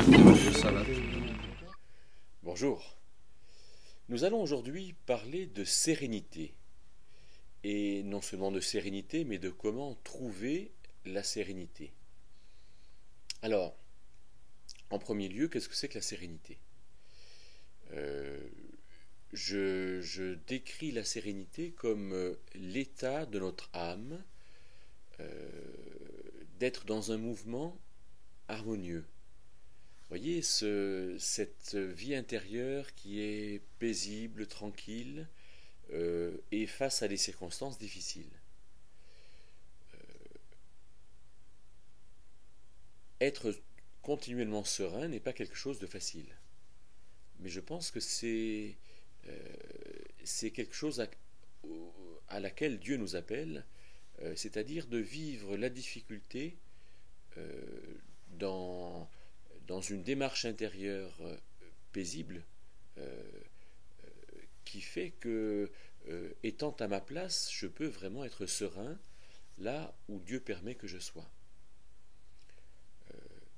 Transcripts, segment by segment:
Ça va. Bonjour. Nous allons aujourd'hui parler de sérénité. Et non seulement de sérénité, mais de comment trouver la sérénité. Alors, en premier lieu, qu'est-ce que c'est que la sérénité? Euh, je décris la sérénité comme l'état de notre âme euh, d'être dans un mouvement harmonieux. Vous voyez, cette vie intérieure qui est paisible, tranquille, et face à des circonstances difficiles. Être continuellement serein n'est pas quelque chose de facile. Mais je pense que c'est quelque chose à laquelle Dieu nous appelle, c'est-à-dire de vivre la difficulté euh, dans, dans une démarche intérieure paisible, euh, qui fait que, étant à ma place, je peux vraiment être serein là où Dieu permet que je sois.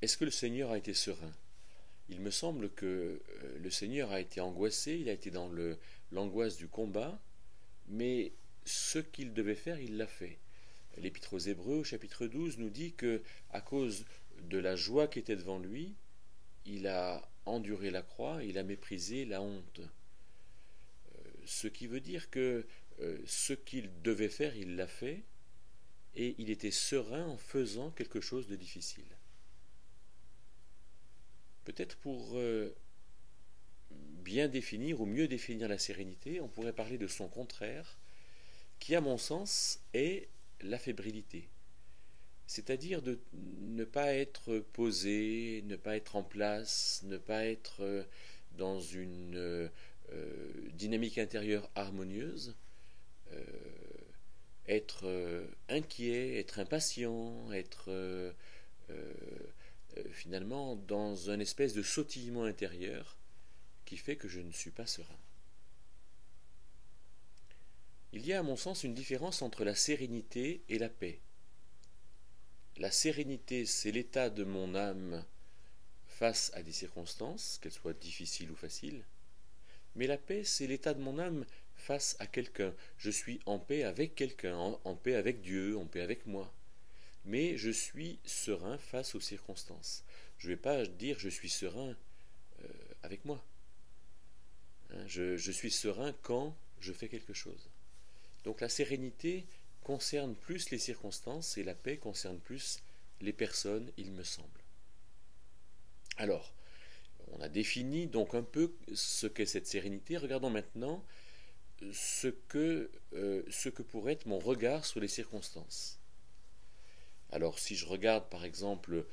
Est-ce que le Seigneur a été serein? Il me semble que le Seigneur a été angoissé, il a été dans l'angoisse du combat, mais ce qu'il devait faire, il l'a fait. L'Épître aux Hébreux, au chapitre 12, nous dit que, à cause de la joie qui était devant lui, il a enduré la croix, il a méprisé la honte. Ce qui veut dire que ce qu'il devait faire, il l'a fait, et il était serein en faisant quelque chose de difficile. Peut-être pour bien définir ou mieux définir la sérénité, on pourrait parler de son contraire, qui à mon sens est la fébrilité. C'est-à-dire de ne pas être posé, ne pas être en place, ne pas être dans une dynamique intérieure harmonieuse, euh, être inquiet, être impatient, être finalement dans une espèce de sautillement intérieur qui fait que je ne suis pas serein. Il y a à mon sens une différence entre la sérénité et la paix. La sérénité, c'est l'état de mon âme face à des circonstances, qu'elles soient difficiles ou faciles, mais la paix, c'est l'état de mon âme face à quelqu'un. Je suis en paix avec quelqu'un, en paix avec Dieu, en paix avec moi. Mais je suis serein face aux circonstances. Je ne vais pas dire je suis serein avec moi. Je suis serein quand je fais quelque chose. Donc la sérénité concerne plus les circonstances et la paix concerne plus les personnes, il me semble. Alors, on a défini donc un peu ce qu'est cette sérénité. Regardons maintenant ce que pourrait être mon regard sur les circonstances. Alors si je regarde par exemple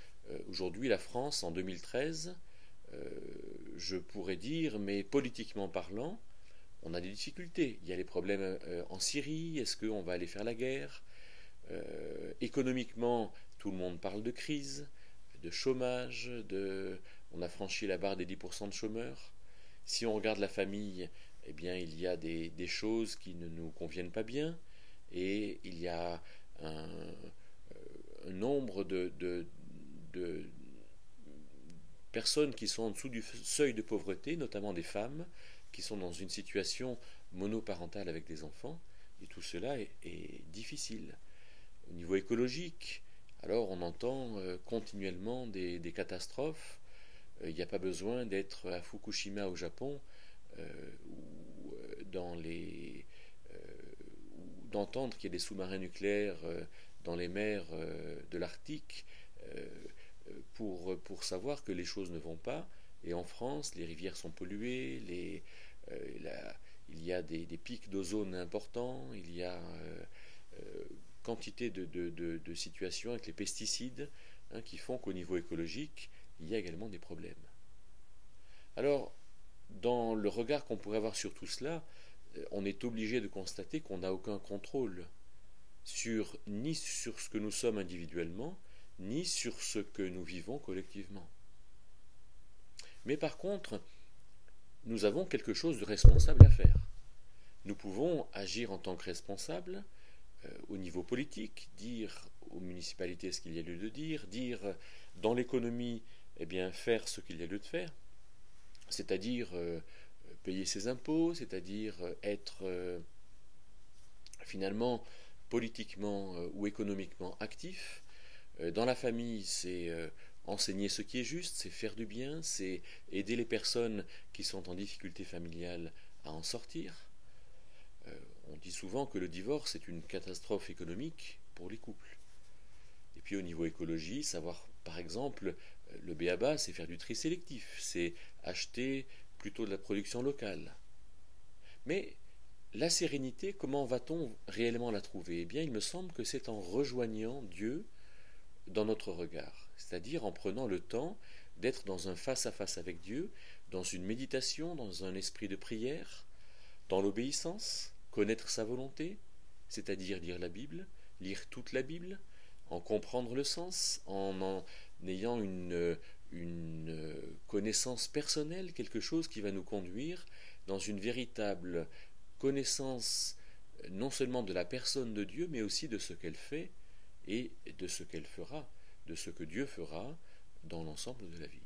aujourd'hui la France en 2013, je pourrais dire, mais politiquement parlant, on a des difficultés. Il y a les problèmes en Syrie, est-ce qu'on va aller faire la guerre? Économiquement, tout le monde parle de crise, de chômage, on a franchi la barre des 10% de chômeurs. Si on regarde la famille, eh bien, il y a des choses qui ne nous conviennent pas bien, et il y a un nombre de personnes qui sont en dessous du seuil de pauvreté, notamment des femmes, qui sont dans une situation monoparentale avec des enfants, et tout cela est difficile. Au niveau écologique, alors on entend continuellement des catastrophes. Il n'y a pas besoin d'être à Fukushima au Japon ou d'entendre qu'il y a des sous-marins nucléaires dans les mers de l'Arctique pour savoir que les choses ne vont pas. Et en France, les rivières sont polluées, il y a des pics d'ozone importants, il y a quantité de situations avec les pesticides qui font qu'au niveau écologique, il y a également des problèmes. Alors, dans le regard qu'on pourrait avoir sur tout cela, on est obligé de constater qu'on n'a aucun contrôle ni sur ce que nous sommes individuellement, ni sur ce que nous vivons collectivement. Mais par contre, nous avons quelque chose de responsable à faire. Nous pouvons agir en tant que responsables au niveau politique, dire aux municipalités ce qu'il y a lieu de dire, dans l'économie, eh bien, faire ce qu'il y a lieu de faire, c'est-à-dire payer ses impôts, c'est-à-dire être finalement politiquement ou économiquement actif. Dans la famille, c'est enseigner ce qui est juste, c'est faire du bien, c'est aider les personnes qui sont en difficulté familiale à en sortir. On dit souvent que le divorce est une catastrophe économique pour les couples. Et puis au niveau écologie, savoir par exemple, le b.a.-ba, c'est faire du tri sélectif, c'est acheter plutôt de la production locale. Mais la sérénité, comment va-t-on réellement la trouver? Eh bien, il me semble que c'est en rejoignant Dieu dans notre regard, c'est-à-dire en prenant le temps d'être dans un face-à-face avec Dieu, dans une méditation, dans un esprit de prière, dans l'obéissance, connaître sa volonté, c'est-à-dire lire la Bible, lire toute la Bible, en comprendre le sens, en ayant une connaissance personnelle, quelque chose qui va nous conduire dans une véritable connaissance non seulement de la personne de Dieu, mais aussi de ce qu'elle fait et de ce qu'elle fera, de ce que Dieu fera dans l'ensemble de la vie.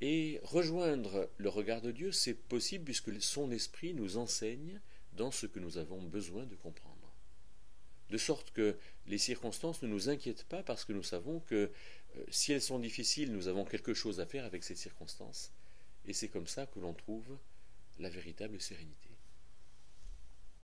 Et rejoindre le regard de Dieu, c'est possible puisque son esprit nous enseigne dans ce que nous avons besoin de comprendre. De sorte que les circonstances ne nous inquiètent pas parce que nous savons que si elles sont difficiles, nous avons quelque chose à faire avec ces circonstances. Et c'est comme ça que l'on trouve la véritable sérénité.